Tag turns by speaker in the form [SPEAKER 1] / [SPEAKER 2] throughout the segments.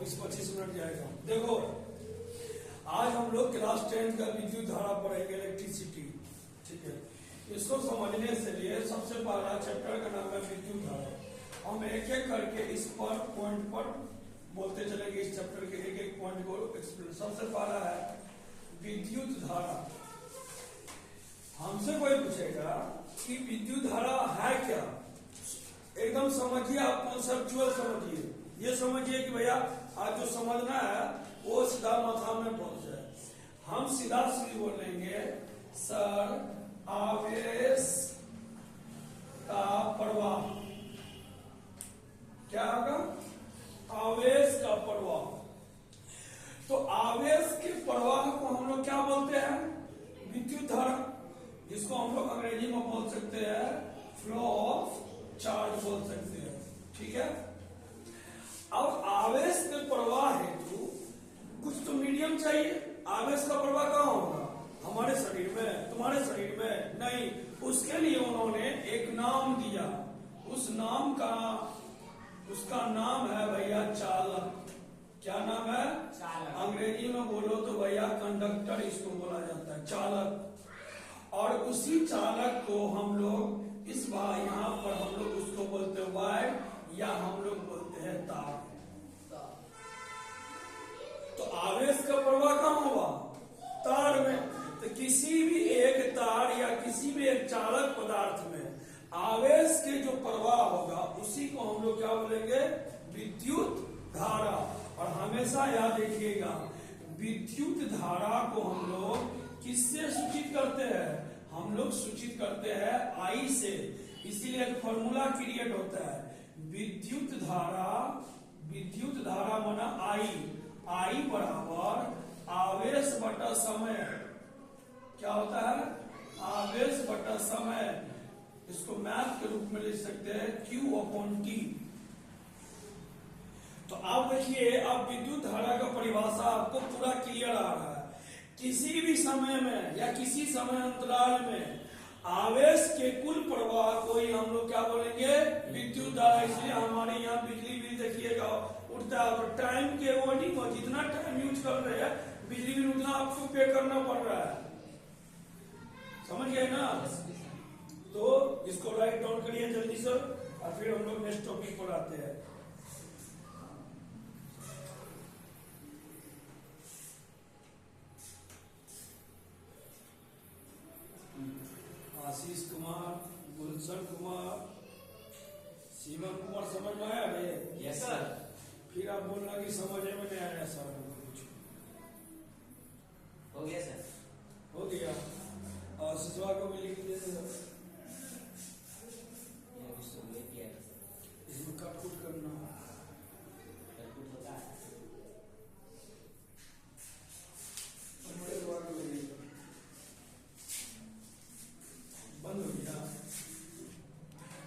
[SPEAKER 1] 20-25 minute जाएगा। देखो आज हम लोग क्लास 10 का विद्युत धारा पढ़ेंगे, इलेक्ट्रिसिटी। ठीक है, इसको समझने से लिए सबसे पहला चैप्टर का नाम है विद्युत धारा। हम एक एक करके इस पर पॉइंट पर बोलते चलेंगे, इस चैप्टर के एक एक पॉइंट को एक्सप्लेन। सबसे पहला है विद्युत धारा। हमसे कोई पूछेगा कि विद्युत धारा है क्या, एकदम समझिए, आप कॉन्सेप्चुअल समझिए। ये समझिए कि भैया आज जो समझना है वो सीधा माथा में पहुंच जाए। हम सीधा सीधी बोलेंगे सर आवेश का प्रवाह क्या होगा, आवेश का प्रवाह। तो आवेश के प्रवाह को हम लोग क्या बोलते हैं, विद्युत धारा, जिसको हम लोग अंग्रेजी में बोल सकते हैं फ्लो ऑफ चार्ज बोल सकते हैं। ठीक है, अब आवेश के प्रवाह हेतु कुछ तो मीडियम चाहिए। आवेश का प्रवाह कहाँ होगा, हमारे शरीर में, तुम्हारे शरीर में नहीं। उसके लिए उन्होंने एक नाम दिया, उस नाम का, उसका नाम है भैया चालक। क्या नाम है, चालक। अंग्रेजी में बोलो तो भैया कंडक्टर इसको बोला जाता है, चालक। और उसी चालक को हम लोग इस बार यहाँ पर हम लोग उसको बोलते हैं वायर, या हम लोग बोलते हैं तार। तो आवेश का प्रवाह कहाँ हुआ, तार में। तो किसी भी एक तार या किसी भी एक चालक पदार्थ में आवेश के जो प्रवाह होगा उसी को हम लोग क्या बोलेंगे, विद्युत धारा। और हमेशा याद रखिएगा विद्युत धारा को हम लोग किससे सूचित करते हैं, हम लोग सूचित करते हैं आई से। इसीलिए एक फॉर्मूला क्रिएट होता है विद्युत धारा, विद्युत धारा माना आई, आई बराबर आवेश बटा समय। क्या होता है, आवेश बटा समय। इसको मैथ के रूप में लिख सकते हैं Q/T। तो आप देखिए, अब विद्युत धारा का परिभाषा आपको पूरा क्लियर आ रहा है। किसी भी समय में या किसी समय अंतराल में आवेश के कुल प्रवाह को ही हम लोग क्या बोलेंगे, विद्युत धारा। इसलिए हमारे यहाँ बिजली बिल देखिएगा उठता है, और टाइम के अकॉर्डिंग जितना टाइम यूज कर रहे हैं बिजली बिल उतना आपको पे करना पड़ रहा है। समझ गए ना। तो इसको राइट डाउन करिए जल्दी सर, और फिर हम लोग नेक्स्ट टॉपिक पर आते हैं। आशीष कुमार, गुलशन कुमार, शिवम कुमार, समझ में आया रे?
[SPEAKER 2] Yes sir.
[SPEAKER 1] फिर आप बोलना कि समझ में नहीं आया सर, कुछ
[SPEAKER 2] हो गया सर,
[SPEAKER 1] हो गया। और शिशवा को भी लिख दिया सर, इसमें कट कुट करना
[SPEAKER 2] होता है।
[SPEAKER 1] बंद हो गया।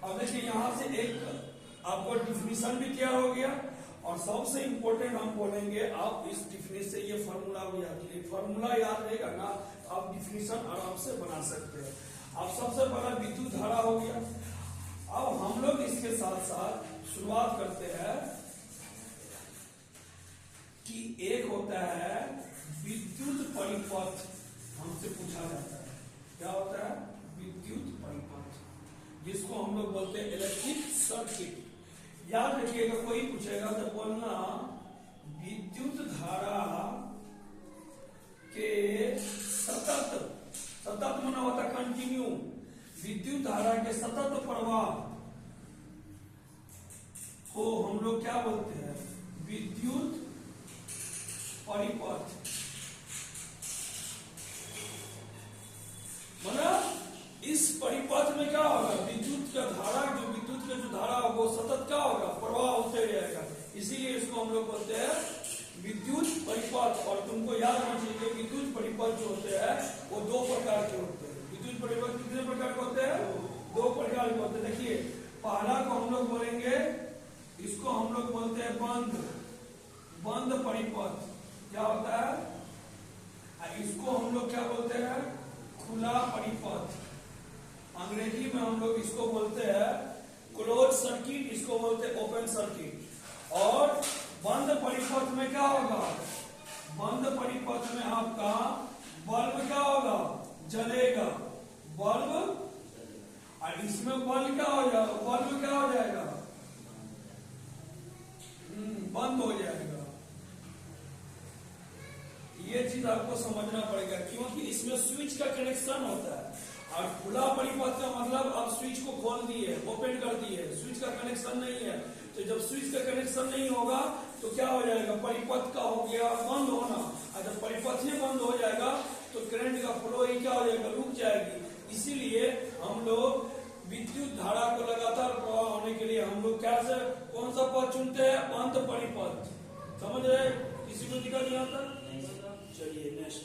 [SPEAKER 1] अब देखिए यहाँ से एक आपको डिफिनीशन भी तैयार हो गया, और सबसे इंपॉर्टेंट हम बोलेंगे, आप इस डिफिनीशन से ये फॉर्मूला भी याद कीजिए। फॉर्मूला याद रहेगा ना, आप डिफिनीशन आराम से बना सकते हैं। अब सबसे पहला विद्युत धारा हो गया। अब हम लोग इसके साथ साथ शुरुआत करते हैं कि एक होता है विद्युत परिपथ। हमसे पूछा जाता है क्या होता है, विद्युत परिपथ, जिसको हम लोग बोलते हैं इलेक्ट्रिक सर्किट। याद रखिएगा, कोई पूछेगा तो बोलना विद्युत धारा के सतत, सतत माना होता कंटिन्यू, विद्युत धारा के सतत प्रवाह को हम लोग क्या बोलते हैं, विद्युत परिपथ। माना इस परिपथ में क्या होगा, विद्युत का धारा, जो विद्युत का जो धारा होगा वो सतत क्या होगा, प्रवाह होते रहेगा। इसीलिए इसको हम लोग बोलते हैं विद्युत परिपथ। और तुमको याद होना चाहिए विद्युत परिपथ जो होते हैं वो दो प्रकार के होते हैं। विद्युत परिपथ कितने प्रकार के होते हैं, दो प्रकार के होते हैं। देखिए पहला को हम लोग बोलेंगे, इसको हम लोग बोलते हैं बंद, बंद परिपथ। क्या होता है, इसको हम लोग क्या बोलते हैं, खुला परिपथ। अंग्रेजी में हम लोग इसको बोलते हैं क्लोज सर्किट, इसको बोलते हैं ओपन सर्किट। और बंद परिपथ क्या होगा, बंद परिपथ में आपका बल्ब क्या होगा, जलेगा, बल्ब, और इसमें बल्ब क्या हो जाएगा, बल्ब क्या हो जाएगा, बंद हो जाएगा। ये चीज आपको समझना पड़ेगा, क्योंकि इसमें स्विच का कनेक्शन होता है, और खुला परिपथ का मतलब आप स्विच को खोल दिए, ओपन कर दिए, स्विच का कनेक्शन नहीं है। तो जब स्विच का कनेक्शन नहीं होगा तो क्या हो जाएगा, परिपथ का हो गया बंद होना, और जब परिपथ ही बंद हो जाएगा तो करंट का फ्लो ही क्या हो जाएगा, रुक जाएगी। इसीलिए हम लोग विद्युत धारा को लगातार प्रवाह होने के लिए हम लोग क्या से कौन सा पथ चुनते हैं, अंत परिपथ। समझ रहे, किसी को दिक्कत नहीं आता? चलिए नेक्स्ट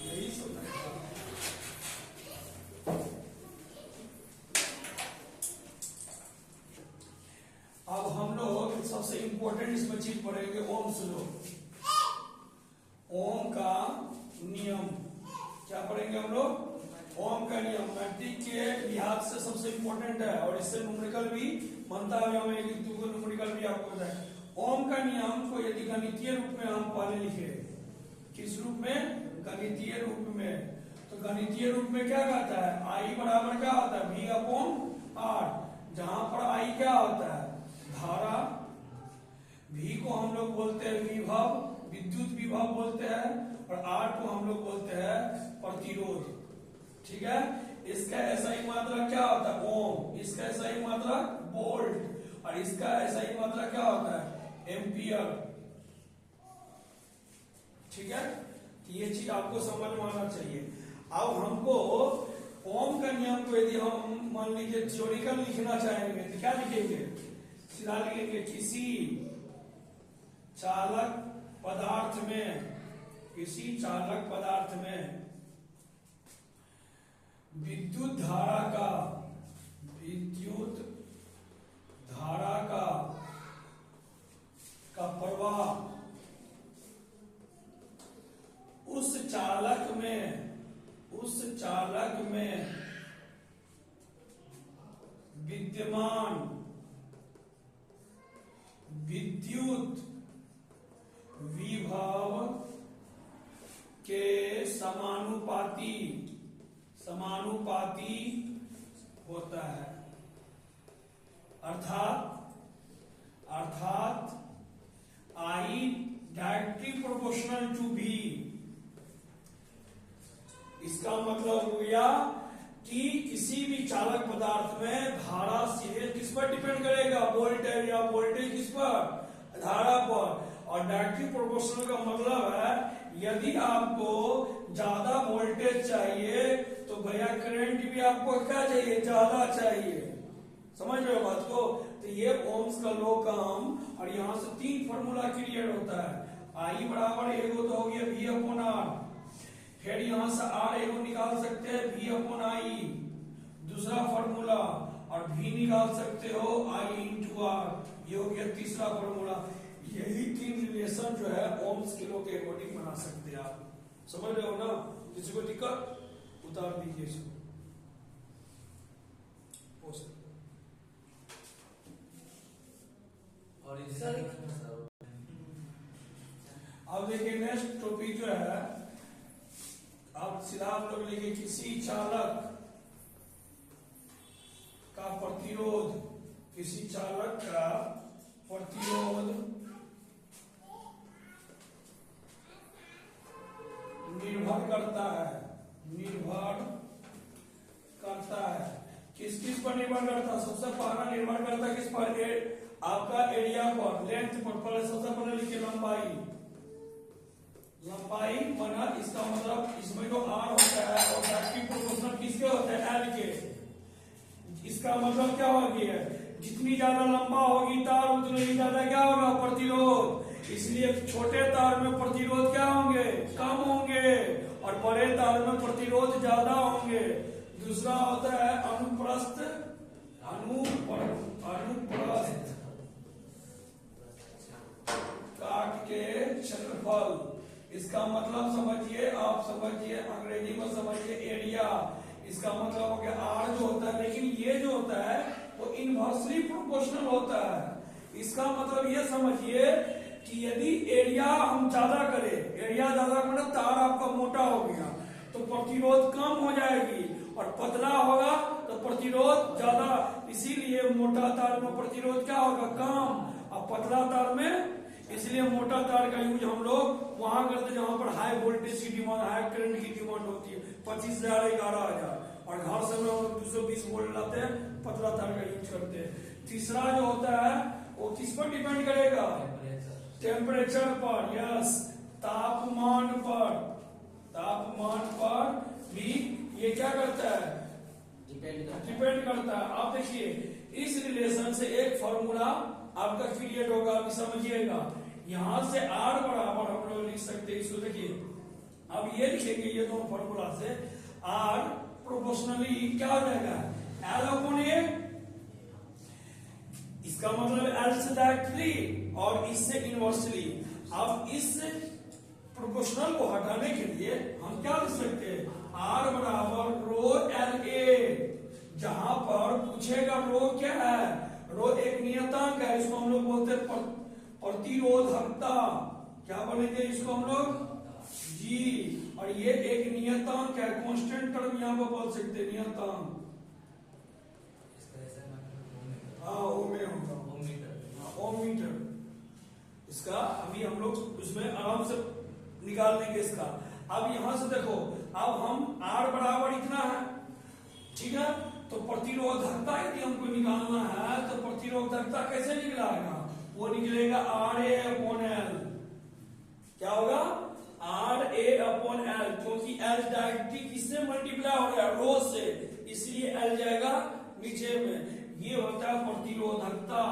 [SPEAKER 1] यही सब है। अब हम लोग सबसे इंपॉर्टेंट इसमें चीज पढ़ेंगे, ओम्स लॉ, ओम का नियम। क्या पढ़ेंगे हम लोग, ओम का नियम। मैट्रिक के लिहाज से सबसे इंपॉर्टेंट है, और इससे न्यूमेरिकल भी बनता है, हमें एक दो न्यूमेरिकल भी आपको बताए। ओम का नियम को यदि गणितीय रूप में हम पहले लिखे, किस रूप में, गणितीय रूप में, तो गणितीय रूप में क्या कहता है, आई बराबर क्या होता है, V अपॉन R, जहां पर आई क्या होता है, धारा, V को हम लोग बोलते हैं विभव, विद्युत विभव बोलते हैं, और R को हम लोग बोलते हैं प्रतिरोध। ठीक है, इसका SI मात्रा क्या होता है, ओम, इसका SI मात्रा वोल्ट, और इसका SI मात्रा क्या होता है, एम्पियर। ठीक है, ये चीज आपको समझ में आना चाहिए। अब हमको ओम का नियम को यदि हम मान लीजिए थ्योरिकल लिखना चाहेंगे तो क्या लिखेंगे, सीधा लिखेंगे, किसी चालक पदार्थ में, किसी चालक पदार्थ में विद्युत धारा का, विद्युत धारा का प्रवाह उस चालक में विद्यमान विद्युत विभव के समानुपाती होता है। अर्थात I directly proportional to V। इसका मतलब हो गया कि किसी भी चालक पदार्थ में धारा सीधे किस पर डिपेंड करेगा, वोल्टेज, या वोल्टेज किस पर, धारा पर। और डायरेक्टली प्रोपोर्शनल का मतलब है यदि आपको ज्यादा वोल्टेज चाहिए तो भैया करंट भी आपको क्या चाहिए, ज्यादा चाहिए। समझ रहे हो बात को? तो ये ओम्स का लॉ का हम, और यहाँ से 3 फॉर्मूला क्रिएट होता है। आई बराबर एगो तो हो गया V अपॉन R, फिर यहां से R एगो निकाल सकते हैं V अपॉन I, दूसरा फॉर्मूला, और V निकाल सकते हो I इंटू R, ये हो गया तीसरा फॉर्मूला। यही 3 रिलेशन जो है ओम्स के लॉ के अकॉर्डिंग बना सकते हैं आप। समझ रहे हो ना? किसी को दिक्कत, उतार दीजिए इसको। अब देखिए नेक्स्ट टॉपिक जो है, अब सीधा आप लोग लिखे, किसी चालक का प्रतिरोध, किसी चालक का प्रतिरोध निर्भर करता है किस पर निर्भर करता है? सबसे पहला निर्भर करता है किस पर, आपका एरिया पर, लेंथ पर। पहले सबसे पहले लिखिए लंबाई बना, इसका मतलब इसमें जो R होता है और डायरेक्टली प्रोपोर्शनल किसके होते हैं, L के। इसका मतलब क्या हो गया, जितनी ज्यादा लंबा होगी तार उतने ही ज्यादा क्या होगा, प्रतिरोध। इसलिए छोटे तार में प्रतिरोध क्या होंगे, कम होंगे, और बड़े तार में प्रतिरोध ज्यादा होंगे। दूसरा होता है अनुप्रस्थ काट के क्षेत्रफल, इसका मतलब समझिए, आप समझिए, अंग्रेजी में समझिए एरिया, इसका मतलब हो गया आर जो होता है, लेकिन ये जो होता है वो इनवर्सली प्रोपोर्शनल होता है। इसका मतलब ये समझिए कि यदि एरिया हम ज्यादा करें, एरिया ज्यादा मतलब तार आपका मोटा हो गया तो प्रतिरोध कम हो जाएगी, और पतला होगा तो प्रतिरोध ज्यादा, इसीलिए मोटा तार में प्रतिरोध क्या होगा, कम, और पतला तार में, इसलिए मोटा तार का यूज हम लोग वहां करते जहां पर हाई वोल्टेज की डिमांड, हाई करंट की डिमांड होती है, 25,000 11,000, और घर से हम लोग 220 वोल्ट लाते हैं, पतला तार का यूज करते हैं। तीसरा जो होता है वो किस पर डिपेंड करेगा, टेम्परेचर पर, यस, तापमान पर, तापमान पर भी ये क्या करता है, डिपेंड करता है। आप देखिए इस रिलेशन से एक फॉर्मूला आपका क्रिएट होगा, अभी समझिएगा। यहां से R बराबर हम लोग लिख सकते हैं, इसको देखिए, अब ये लिखेंगे ये दोनों फॉर्मूला से, R प्रोपोर्शनली क्या हो जाएगा, L/A, इसका मतलब L से डायरेक्टली और इससे इनवर्सली। अब इस प्रोपोर्शनल को हटाने के लिए हम क्या लिख सकते हैं, R बराबर रो LA, जहां पर पूछेगा रो क्या है, रो एक नियतांक है, इसको हम लोग बोलते हैं प्रतिरोधकता, क्या बोलेंगे इसको हम लोग, जी, और ये एक नियतांक है, कांस्टेंट टर्म यहां पर बोल सकते हैं, नियतांक, हाँ ओम में होगा, ओम मीटर, इसका अभी हम लोग उसमें आराम से निकाल लेंगे इसका। अब यहां से देखो, अब हम R बराबर इतना है, ठीक है, तो प्रतिरोधकता यदि हमको निकालना है तो प्रतिरोधकता कैसे निकलेगा, वो निकलेगा RA/L, क्या होगा, RA/L, क्योंकि L डायरेक्टली किससे मल्टीप्लाई हो रहा है, रो से, इसलिए L जाएगा नीचे में। ये होता है प्रतिरोधकता।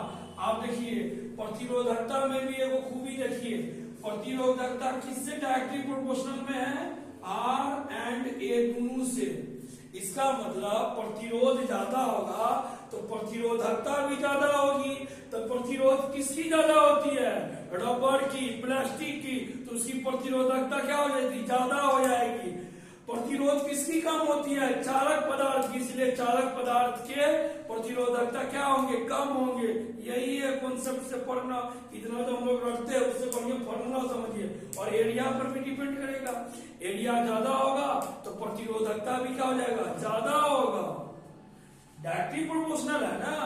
[SPEAKER 1] आप देखिए प्रतिरोधकता में भी एगो खूबी देखिए, प्रतिरोधकता किससे डायरेक्टली प्रोपोर्शनल में है, R एंड A दोनों से। इसका मतलब प्रतिरोध ज्यादा होगा तो प्रतिरोधकता भी ज्यादा होगी, तो प्रतिरोध किसकी ज्यादा होती है, रबर की, प्लास्टिक की, तो उसकी प्रतिरोधकता क्या हो जाएगी, ज्यादा हो जाएगी। प्रतिरोध किसकी कम होती है, चालक पदार्थ की, इसलिए चालक पदार्थ के प्रतिरोधकता क्या होंगे, कम होंगे। यही है कॉन्सेप्ट से पढ़ना, इतना तो हम लोग रखते हैं, उससे बढ़िया फॉर्मूला समझिए। और एरिया पर भी डिपेंड करेगा, एरिया ज्यादा होगा तो प्रतिरोधकता भी क्या हो जाएगा, ज्यादा होगा। डायरेक्टली प्रोपोर्शनल है ना,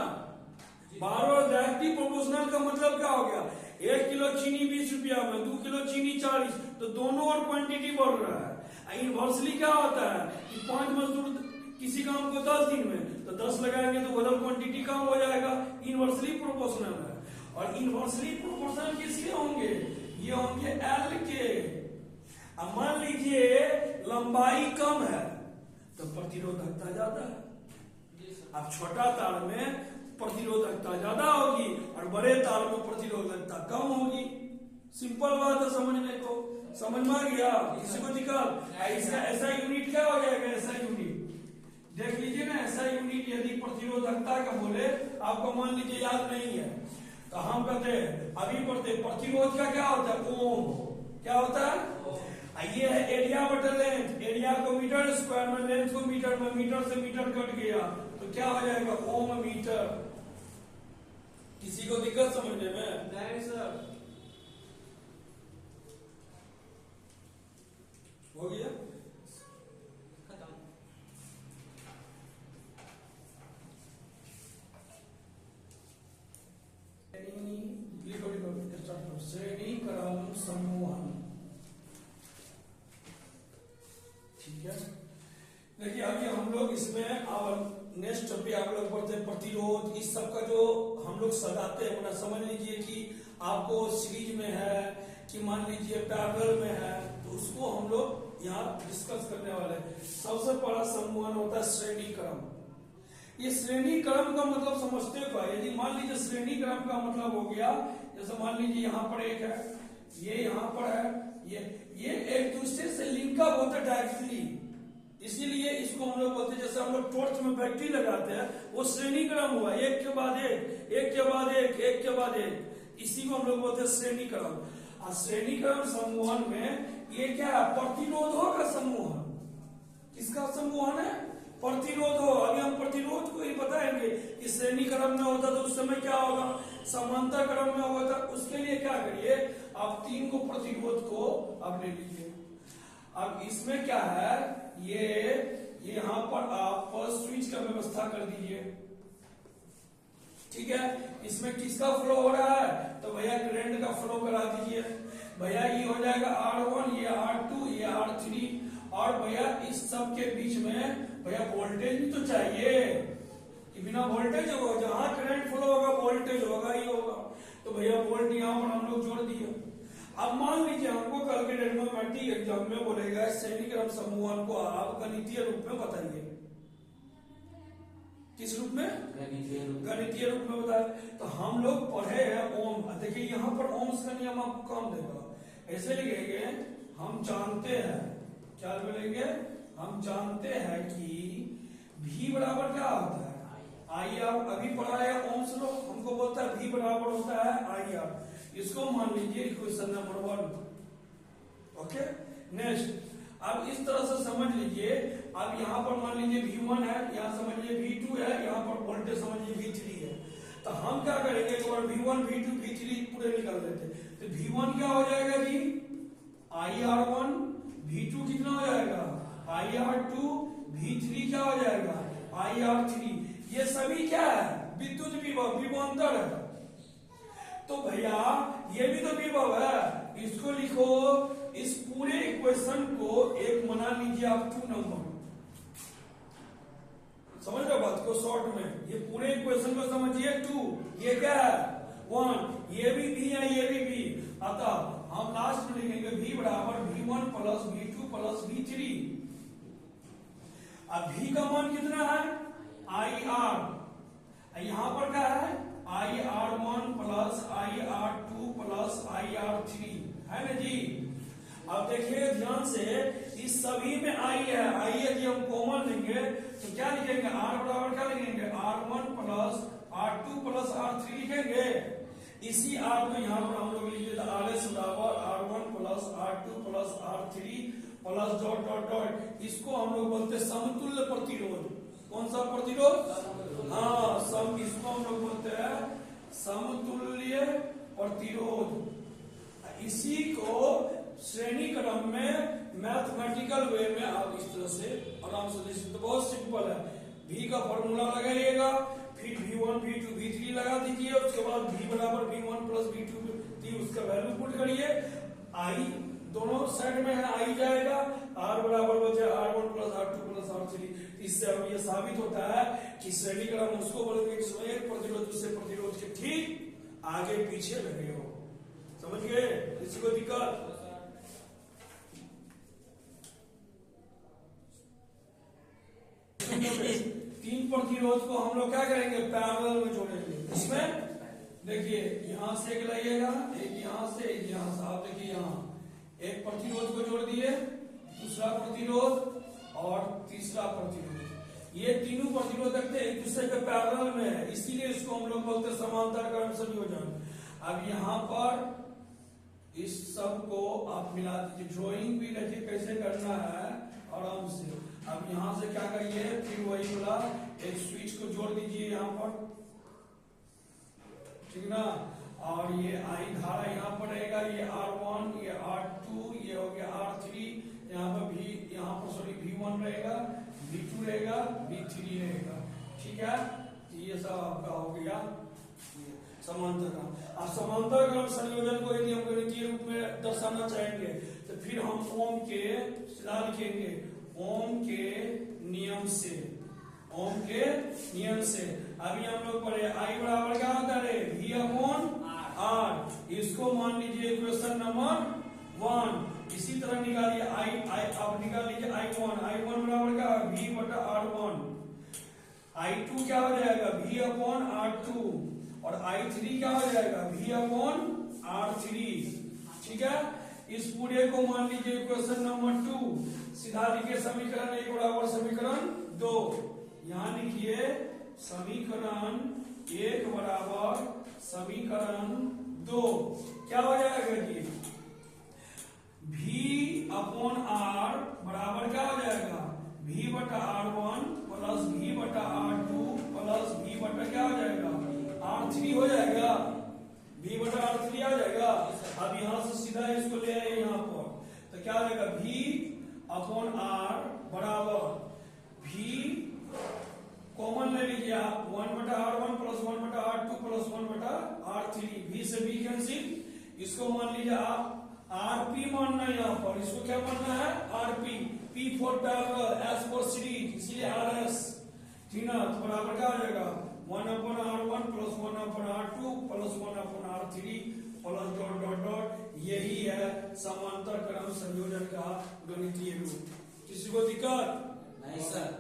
[SPEAKER 1] बार बार डायरेक्टली प्रोपोर्शनल का मतलब क्या हो गया, 1 किलो चीनी 20 रुपया में, 2 किलो चीनी 40, तो दोनों और क्वांटिटी बढ़ रहा है। इनवर्सली क्या होता है कि 5 मजदूर किसी काम को 10 दिन में, तो 10 लगाएंगे तो उधर क्वांटिटी कम हो जाएगा, इनवर्सली प्रोपोर्शनल है। और इनवर्सली प्रोपोर्शनल किसके होंगे, ये होंगे L के। अब मान लीजिए लंबाई कम है तो प्रतिरोधकता ज्यादा है, अब छोटा तार में प्रतिरोधकता ज्यादा होगी और बड़े तार में प्रतिरोधकता कम होगी। सिंपल बात है समझने को, समझ में आ गया, किसी को दिक्कत, ऐसा ऐसा यूनिट क्या हो जाएगा, ऐसा यूनिट देख लीजिए ना, ऐसा यूनिट यदि प्रतिरोधकता का बोले, आपको मान लीजिए याद नहीं है तो हम कहते हैं अभी पढ़ते, प्रतिरोध का क्या होता है, ओम, क्या होता है, ये है एरिया बटा लेंथ, एरिया को मीटर स्क्वायर में, लेंथ को मीटर में, मीटर से मीटर कट गया तो क्या हो जाएगा, ओम मीटर। किसी को दिक्कत समझने में,
[SPEAKER 2] नहीं सर,
[SPEAKER 1] हो गया
[SPEAKER 2] खत्म।
[SPEAKER 1] श्रेणी क्रम समूहन, ठीक है। देखिए अभी हम लोग इसमें अब नेक्स्ट टॉपिक आप लोग पढ़ते हैं प्रतिरोध, इस सब का जो हम लोग सजाते हैं, मतलब समझ लीजिए कि आपको सीरीज में है कि मान लीजिए पैरेलल में है, तो उसको हम लोग यहाँ डिस्कस करने वाले हैं। सबसे पहला समूहन होता है श्रेणी क्रम। ये श्रेणी क्रम का मतलब समझते हो क्या, यदि मान लीजिए श्रेणी क्रम का मतलब हो गया, जैसे मान लीजिए यहाँ पर एक है, ये यहाँ पर है, ये एक दूसरे से लिंकअप होता है डायरेक्टली, इसीलिए इसको हम लोग बोलते हैं, जैसे हम लोग टॉर्च में बैटरी लगाते हैं, वो श्रेणी क्रम हुआ, एक के बाद एक, एक के बाद एक, एक के बाद एक, इसी को हम लोग बोलते हैं श्रेणी क्रम। और श्रेणीकरण समूहन में ये क्या है, प्रतिरोधों का समूह। किसका समूहन है, प्रतिरोध हो। अभी हम प्रतिरोध को ही बताएंगे कि श्रेणी क्रम में होता तो उस समय क्या होगा, समांतर क्रम में होता। उसके लिए क्या करिए, आप 3 को प्रतिरोध को आप ले लीजिए। अब इसमें क्या है, ये यहाँ पर आप स्विच का व्यवस्था कर दीजिए। ठीक है, इसमें किसका फ्लो हो रहा है, तो भैया करंट का फ्लो करा दीजिए। भैया ये हो जाएगा R1, ये R2, ये R3। और भैया इस सब के बीच में भैया वोल्टेज भी तो चाहिए कि बिना वोल्टेज होगा, जहां करंट फ्लो होगा वोल्टेज होगा ही होगा। तो भैया वोल्ट यहाँ पर हम लोग जोड़ दिए। अब मान लीजिए हमको कल के डेमोमेट्रिक एग्जाम में बोलेगा श्रेणी क्रम समूहन को आप गणितीय रूप में बताइए। किस रूप में, गणितीय रूप में बताए। तो हम लोग पढ़े हैं ओम। देखिए यहाँ पर ओम्स का नियम आपको काम देगा। ऐसे लिखेंगे, हम जानते हैं, क्या बोलेंगे, हम जानते हैं कि V बराबर क्या होता है, IR। अभी पढ़ा है ओम्स लो, हमको बोलता है V बराबर होता है IR। इसको मान लीजिए क्वेश्चन नंबर 1। ओके, नेक्स्ट अब इस तरह से समझ लीजिए। अब यहाँ पर मान लीजिए V1 है, यहाँ समझिए V2 है, यहाँ पर वोल्टेज समझिए V3 है। तो हम क्या करेंगे, एक बार V1 V2 V3 पूरे निकाल देते। तो V1 क्या हो जाएगा जी, IR1। V2 कितना हो जाएगा, IR2। V3 क्या हो जाएगा, IR3। ये सभी क्या है, विद्युत विभव, विभवांतर है। तो भैया ये भी तो विभव है, इसको लिखो। इस पूरे इक्वेशन को एक बना लीजिए आप 2 नंबर। समझ रहे बात को शॉर्ट में, ये पूरे इक्वेशन को समझिए 2। ये क्या है 1, ये भी V है, ये भी V। अतः हम लास्ट में लिखेंगे V बराबर V1 plus V2 plus V3। अब V का मान कितना है, IR। यहां पर क्या है, IR1 plus IR2 plus IR3 है ना जी। अब देखिए ध्यान से, इस सभी में I है। I यदि हम कॉमन लेंगे तो क्या लिखेंगे, R बराबर क्या लिखेंगे, R1 plus R2 plus R3 लिखेंगे। इसी R को यहाँ पर हम लोग लिखेंगे RS बराबर R1 plus R2 plus R3 plus dot dot dot. इसको हम लोग बोलते हैं समतुल्य प्रतिरोध। कौन सा प्रतिरोध, हाँ सम, इसको हम लोग बोलते हैं समतुल्य प्रतिरोध। इसी को श्रेणी क्रम में मैथमेटिकल वे में आप इस तरह से आराम से लिख सकते। बहुत सिंपल है। V का फॉर्मूला लगाइएगा, फिर V1 V2 V3 लगा दीजिए। उसके बाद V बराबर V1 प्लस V2 उसका वैल्यू पुट करिए। I दोनों साइड में है, I जाएगा। R बराबर बचे R1 plus R2 plus R3। इससे अब ये साबित होता है कि श्रेणी क्रम उसको बोलेंगे जिसमें एक प्रतिरोध दूसरे प्रतिरोध के ठीक आगे पीछे लगे हो। समझ गए, किसी को दिक्कत, 3 प्रतिरोध को हम लोग क्या करेंगे, पैरेलल में जोड़ेंगे। इसमें देखिए यहां से एक लाइएगा, एक यहां से, एक यहां से। आप देखिए यहाँ एक प्रतिरोध को जोड़ दिए, दूसरा प्रतिरोध और तीसरा प्रतिरोध। ये तीनों प्रतिरोध देखते हैं एक दूसरे के पैरेलल में है, इसीलिए इसको हम लोग बोलते हैं समांतर क्रम संयोजन। अब यहाँ पर इस सब को आप मिला दीजिए। ड्राइंग भी देखिए कैसे करना है आराम से। अब यहां से क्या करिए, फिर वही बोला एक स्विच को जोड़ दीजिए यहाँ पर, ठीक ना। और ये I धारा यहाँ पर रहेगा, ये R1, ये R2, ये हो गया R3। यहाँ पर यहाँ पर सॉरी V1 रहेगा, V2 रहेगा, V3 रहेगा। ठीक है, ये सब आपका हो गया समांतर क्रम। अब समांतर क्रम संयोजन को यदि हम गणितीय रूप में दर्शाना चाहेंगे तो फिर हम ओम के सीधा लिखेंगे, ओम के नियम से, ओम के नियम से। अभी हम लोग पढ़े I बराबर क्या होता है, V अपॉन R। इसको मान लीजिए इक्वेशन नंबर 1। इसी तरह निकालिए I अब निकाल लीजिए I1 बराबर क्या, V बटा R1। I2 क्या हो जाएगा, V अपॉन R2। और I3 क्या हो जाएगा, V अपॉन R3। ठीक है, इस पूरे को मान लीजिए इक्वेशन नंबर 2। सीधा लिखिए समीकरण 1 बराबर समीकरण 2। यहां लिखिए समीकरण 1 बराबर समीकरण 2। क्या हो जाएगा जी, V अपॉन R बराबर क्या हो जाएगा, V बटा R1 प्लस V बटा R2 प्लस V बटा क्या हो जाएगा, R3 हो जाएगा। V बटा R3 आ जाएगा। अब यहां से सीधा इसको ले आए यहाँ पर, तो क्या हो जाएगा, V अपॉन R बराबर V कॉमन ले लीजिए आप, 1 बटा R1 प्लस 1 बटा R2 प्लस 1 बटा R3, V से V कैंसिल। इसको मान लीजिए आप RP मानना है यहाँ पर, इसको क्या मानना है, RP, P for parallel, S for series, इसीलिए RS, ठीक ना। तो बराबर क्या हो जाएगा, 1 upon R1 plus 1 upon R2 plus 1 upon R3 plus dot dot dot. यही है समांतर क्रम संयोजन का गणितीय रूप। किसी को दिक्कत
[SPEAKER 2] नहीं सर।